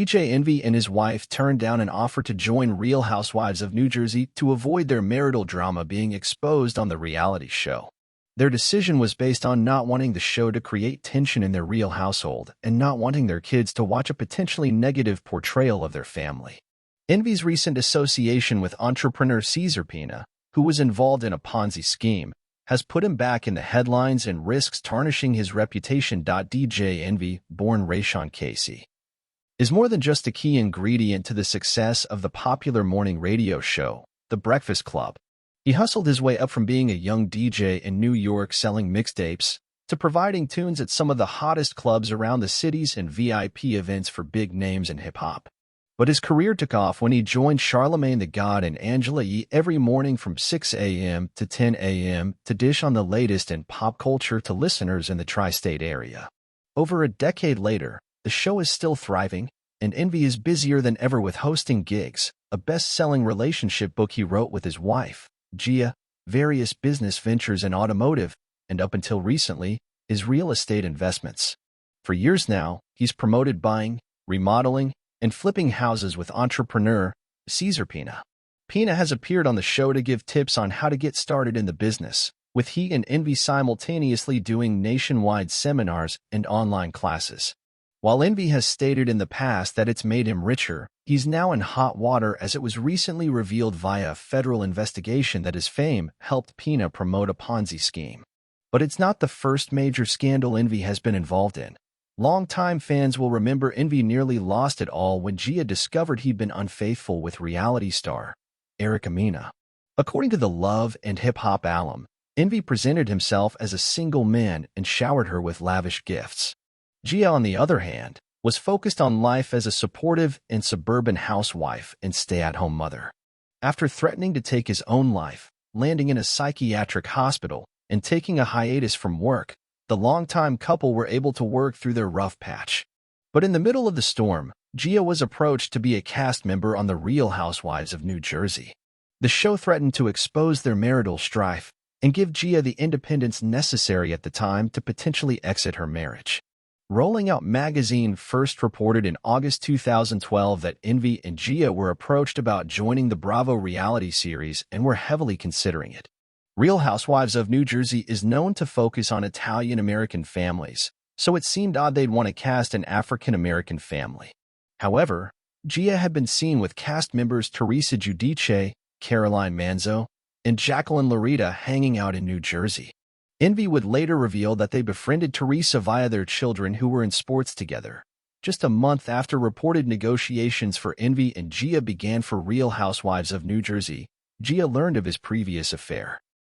DJ Envy and his wife turned down an offer to join Real Housewives of New Jersey to avoid their marital drama being exposed on the reality show. Their decision was based on not wanting the show to create tension in their real household and not wanting their kids to watch a potentially negative portrayal of their family. Envy's recent association with entrepreneur Cesar Pina, who was involved in a Ponzi scheme, has put him back in the headlines and risks tarnishing his reputation. DJ Envy, born Raashaun Casey, is more than just a key ingredient to the success of the popular morning radio show, The Breakfast Club. He hustled his way up from being a young DJ in New York selling mixtapes to providing tunes at some of the hottest clubs around the cities and VIP events for big names in hip-hop. But his career took off when he joined Charlemagne the God and Angela Yee every morning from 6 a.m. to 10 a.m. to dish on the latest in pop culture to listeners in the tri-state area. Over a decade later, the show is still thriving, and Envy is busier than ever with hosting gigs, a best-selling relationship book he wrote with his wife, Gia, various business ventures in automotive, and up until recently, his real estate investments. For years now, he's promoted buying, remodeling, and flipping houses with entrepreneur Cesar Pina. Pina has appeared on the show to give tips on how to get started in the business, with he and Envy simultaneously doing nationwide seminars and online classes. While Envy has stated in the past that it's made him richer, he's now in hot water as it was recently revealed via a federal investigation that his fame helped Pina promote a Ponzi scheme. But it's not the first major scandal Envy has been involved in. Longtime fans will remember Envy nearly lost it all when Gia discovered he'd been unfaithful with reality star Erica Mena. According to the Love and Hip Hop alum, Envy presented himself as a single man and showered her with lavish gifts. Gia, on the other hand, was focused on life as a supportive and suburban housewife and stay-at-home mother. After threatening to take his own life, landing in a psychiatric hospital, and taking a hiatus from work, the longtime couple were able to work through their rough patch. But in the middle of the storm, Gia was approached to be a cast member on The Real Housewives of New Jersey. The show threatened to expose their marital strife and give Gia the independence necessary at the time to potentially exit her marriage. Rolling Out magazine first reported in August 2012 that Envy and Gia were approached about joining the Bravo reality series and were heavily considering it. Real Housewives of New Jersey is known to focus on Italian-American families, so it seemed odd they'd want to cast an African-American family. However, Gia had been seen with cast members Teresa Giudice, Caroline Manzo, and Jacqueline Larita hanging out in New Jersey. Envy would later reveal that they befriended Teresa via their children who were in sports together. Just a month after reported negotiations for Envy and Gia began for Real Housewives of New Jersey, Gia learned of his previous affair.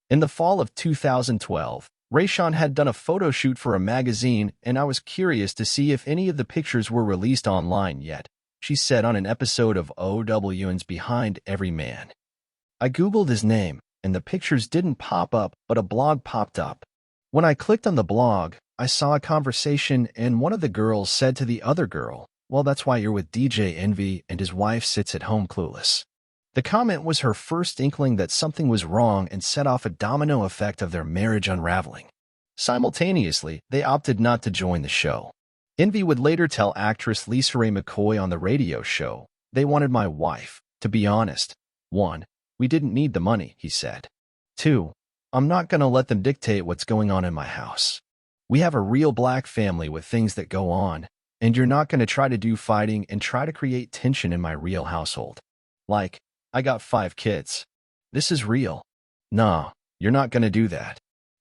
In the fall of 2012, Raashaun had done a photo shoot for a magazine, and I was curious to see if any of the pictures were released online yet, she said on an episode of OWN's Behind Every Man. I Googled his name, and the pictures didn't pop up, but a blog popped up. When I clicked on the blog, I saw a conversation, and one of the girls said to the other girl, "Well, that's why you're with DJ Envy and his wife sits at home clueless." The comment was her first inkling that something was wrong and set off a domino effect of their marriage unraveling. Simultaneously, they opted not to join the show. Envy would later tell actress Lisa Ray McCoy on the radio show, "They wanted my wife, to be honest. 1. We didn't need the money," he said. 2. I'm not going to let them dictate what's going on in my house. We have a real black family with things that go on, and you're not going to try to do fighting and try to create tension in my real household. Like, I got 5 kids. This is real. Nah, you're not going to do that.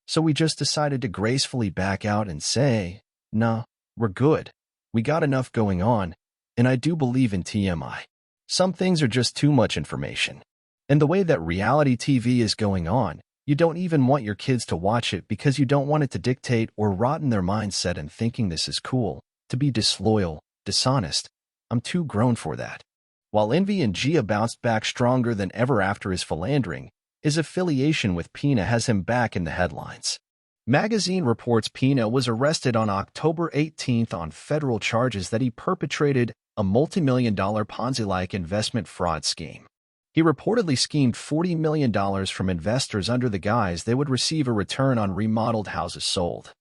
So we just decided to gracefully back out and say, nah, we're good. We got enough going on, and I do believe in TMI. Some things are just too much information. And the way that reality TV is going on, you don't even want your kids to watch it because you don't want it to dictate or rot in their mindset and thinking this is cool, to be disloyal, dishonest. I'm too grown for that. While Envy and Gia bounced back stronger than ever after his philandering, his affiliation with Pina has him back in the headlines. Magazine reports Pina was arrested on October 18th on federal charges that he perpetrated a multi-million-dollar Ponzi-like investment fraud scheme. He reportedly schemed $40 million from investors under the guise they would receive a return on remodeled houses sold.